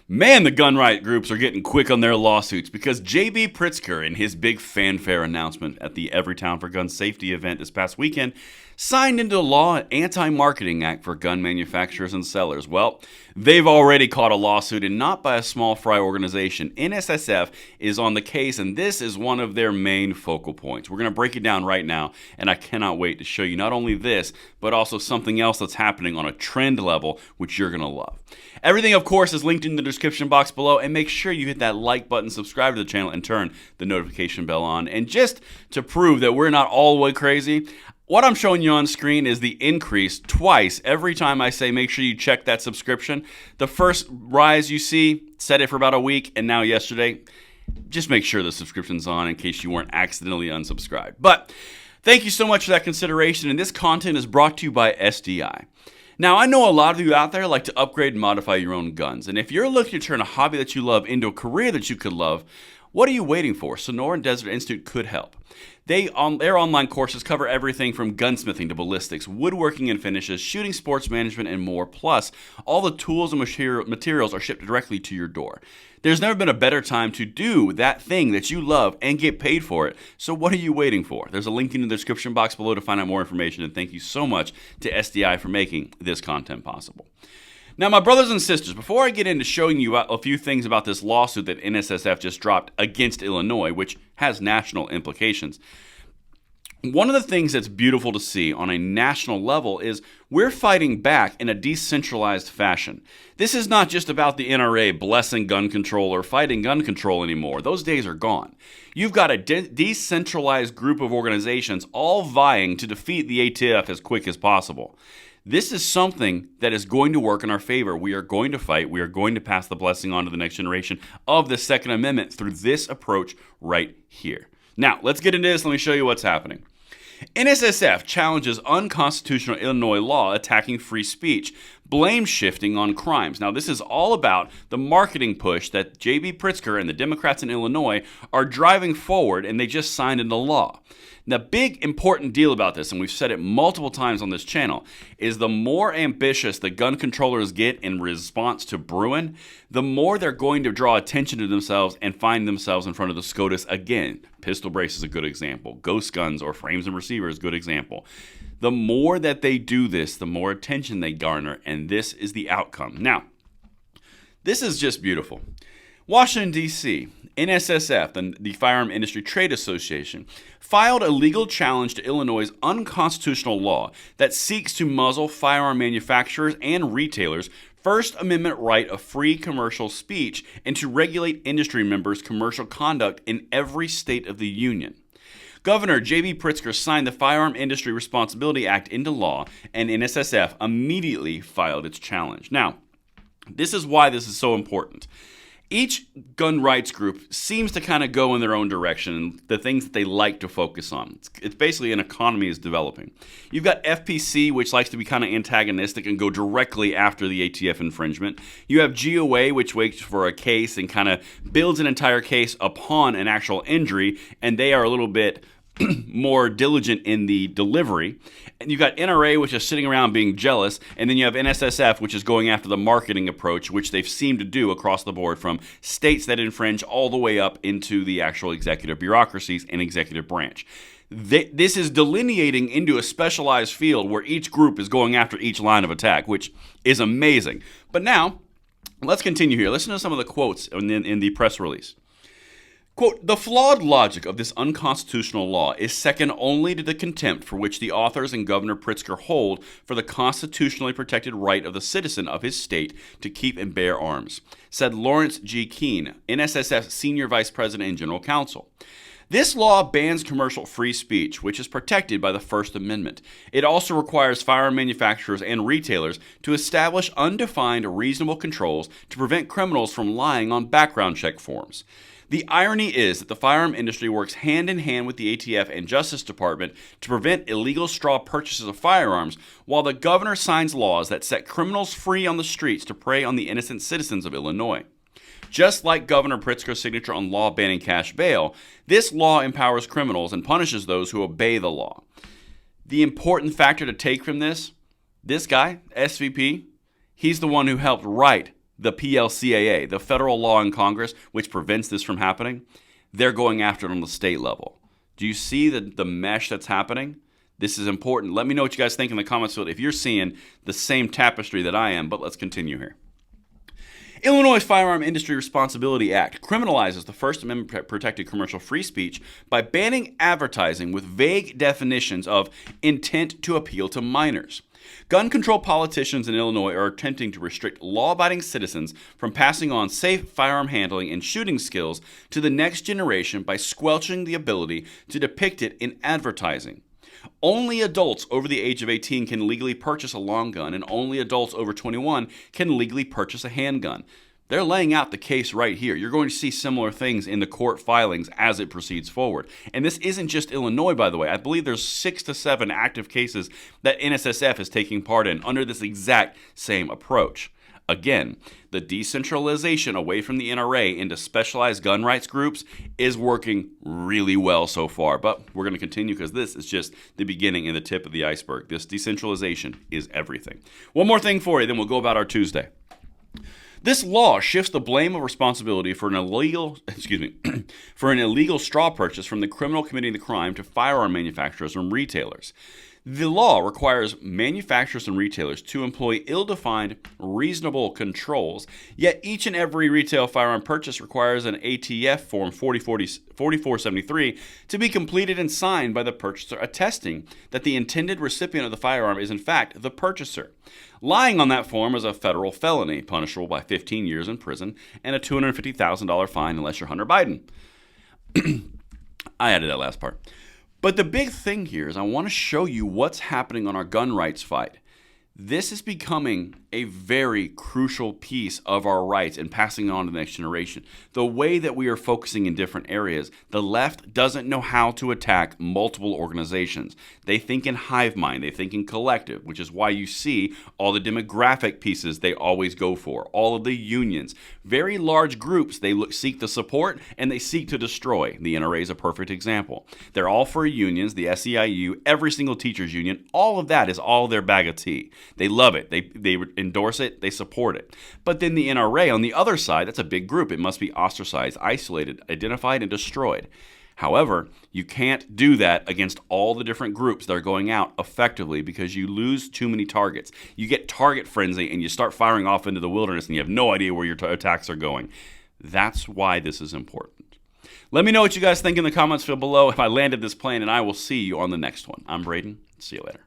Man, the gun right groups are getting quick on their lawsuits because JB Pritzker, in his big fanfare announcement at the Everytown for Gun Safety event this past weekend, signed into law an anti-marketing act for gun manufacturers and sellers. Well, they've already caught a lawsuit, and not by a small fry organization. NSSF is on the case, and this is one of their main focal points. We're going to break it down right now, and I cannot wait to show you not only this, but also something else that's happening on a trend level, which you're going to love. Everything, of course, is linked in the description box below, and make sure you hit that like button, subscribe to the channel, and turn the notification bell on. And just to prove that we're not all the way crazy, what I'm showing you on screen is the increase twice every time I say make sure you check that subscription. The first rise you see, set it for about a week, and now yesterday, just make sure the subscription's on in case you weren't accidentally unsubscribed. But thank you so much for that consideration, and this content is brought to you by SDI. Now, I know a lot of you out there like to upgrade and modify your own guns, and if you're looking to turn a hobby that you love into a career that you could love, what are you waiting for? Sonora and Desert Institute could help. Their online courses cover everything from gunsmithing to ballistics, woodworking and finishes, shooting, sports management, and more. Plus, all the tools and materials are shipped directly to your door. There's never been a better time to do that thing that you love and get paid for it. So what are you waiting for? There's a link in the description box below to find out more information, and thank you so much to SDI for making this content possible. Now, my brothers and sisters, before I get into showing you a few things about this lawsuit that NSSF just dropped against Illinois, which has national implications, one of the things that's beautiful to see on a national level is we're fighting back in a decentralized fashion. This is not just about the NRA blessing gun control or fighting gun control anymore. Those days are gone. You've got a decentralized group of organizations all vying to defeat the ATF as quick as possible. This is something that is going to work in our favor. We are going to fight. We are going to pass the blessing on to the next generation of the Second Amendment through this approach right here. Now, let's get into this. Let me show you what's happening. NSSF challenges unconstitutional Illinois law attacking free speech, blame shifting on crimes. Now, this is all about the marketing push that JB Pritzker and the Democrats in Illinois are driving forward, and they just signed into law. The big important deal about this, and we've said it multiple times on this channel, is the more ambitious the gun controllers get in response to Bruin, the more they're going to draw attention to themselves and find themselves in front of the SCOTUS again. Pistol brace is a good example. Ghost guns or frames and receivers is a good example. The more that they do this, the more attention they garner, and this is the outcome. Now, this is just beautiful. Washington, D.C., NSSF, the Firearm Industry Trade Association, filed a legal challenge to Illinois' unconstitutional law that seeks to muzzle firearm manufacturers and retailers' First Amendment right of free commercial speech and to regulate industry members' commercial conduct in every state of the union. Governor JB Pritzker signed the Firearm Industry Responsibility Act into law, and NSSF immediately filed its challenge. Now, this is why this is so important. Each gun rights group seems to kind of go in their own direction and the things that they like to focus on. It's basically an economy is developing. You've got FPC, which likes to be kind of antagonistic and go directly after the ATF infringement. You have GOA, which waits for a case and kind of builds an entire case upon an actual injury, and they are a little bit more diligent in the delivery. And you've got NRA, which is sitting around being jealous, and then you have NSSF, which is going after the marketing approach, which they've seemed to do across the board from states that infringe all the way up into the actual executive bureaucracies and executive branch. This is delineating into a specialized field where each group is going after each line of attack, which is amazing. But now, let's continue here. Listen to some of the quotes in the press release. Quote, "The flawed logic of this unconstitutional law is second only to the contempt for which the authors and Governor Pritzker hold for the constitutionally protected right of the citizen of his state to keep and bear arms," said Lawrence G. Keene, NSSF Senior Vice President and General Counsel. This law bans commercial free speech, which is protected by the First Amendment. It also requires firearm manufacturers and retailers to establish undefined reasonable controls to prevent criminals from lying on background check forms. The irony is that the firearm industry works hand in hand with the ATF and Justice Department to prevent illegal straw purchases of firearms, while the governor signs laws that set criminals free on the streets to prey on the innocent citizens of Illinois. Just like Governor Pritzker's signature on law banning cash bail, this law empowers criminals and punishes those who obey the law. The important factor to take from this guy, SVP, he's the one who helped write the PLCAA, the federal law in Congress, which prevents this from happening, they're going after it on the state level. Do you see the mesh that's happening? This is important. Let me know what you guys think in the comments field if you're seeing the same tapestry that I am, but let's continue here. Illinois' Firearm Industry Responsibility Act criminalizes the First Amendment protected commercial free speech by banning advertising with vague definitions of intent to appeal to minors. Gun control politicians in Illinois are attempting to restrict law-abiding citizens from passing on safe firearm handling and shooting skills to the next generation by squelching the ability to depict it in advertising. Only adults over the age of 18 can legally purchase a long gun, and only adults over 21 can legally purchase a handgun. They're laying out the case right here. You're going to see similar things in the court filings as it proceeds forward. And this isn't just Illinois, by the way. I believe there's 6 to 7 active cases that NSSF is taking part in under this exact same approach. Again, the decentralization away from the NRA into specialized gun rights groups is working really well so far. But we're going to continue because this is just the beginning and the tip of the iceberg. This decentralization is everything. One more thing for you, then we'll go about our Tuesday. This law shifts the blame of responsibility for an illegal straw purchase from the criminal committing the crime to firearm manufacturers and retailers. The law requires manufacturers and retailers to employ ill-defined, reasonable controls, yet each and every retail firearm purchase requires an ATF Form 4473 to be completed and signed by the purchaser, attesting that the intended recipient of the firearm is in fact the purchaser. Lying on that form is a federal felony, punishable by 15 years in prison and a $250,000 fine unless you're Hunter Biden. I added that last part. But the big thing here is I want to show you what's happening on our gun rights fight. This is becoming a very crucial piece of our rights and passing it on to the next generation. The way that we are focusing in different areas, the left doesn't know how to attack multiple organizations. They think in hive mind, they think in collective, which is why you see all the demographic pieces they always go for, all of the unions. Very large groups they seek to support and they seek to destroy. The NRA is a perfect example. They're all for unions, the SEIU, every single teacher's union, all of that is all their bag of tea. They love it. They endorse it. They support it. But then the NRA on the other side, that's a big group. It must be ostracized, isolated, identified, and destroyed. However, you can't do that against all the different groups that are going out effectively because you lose too many targets. You get target frenzy and you start firing off into the wilderness and you have no idea where your attacks are going. That's why this is important. Let me know what you guys think in the comments field below if I landed this plane, and I will see you on the next one. I'm Braden. See you later.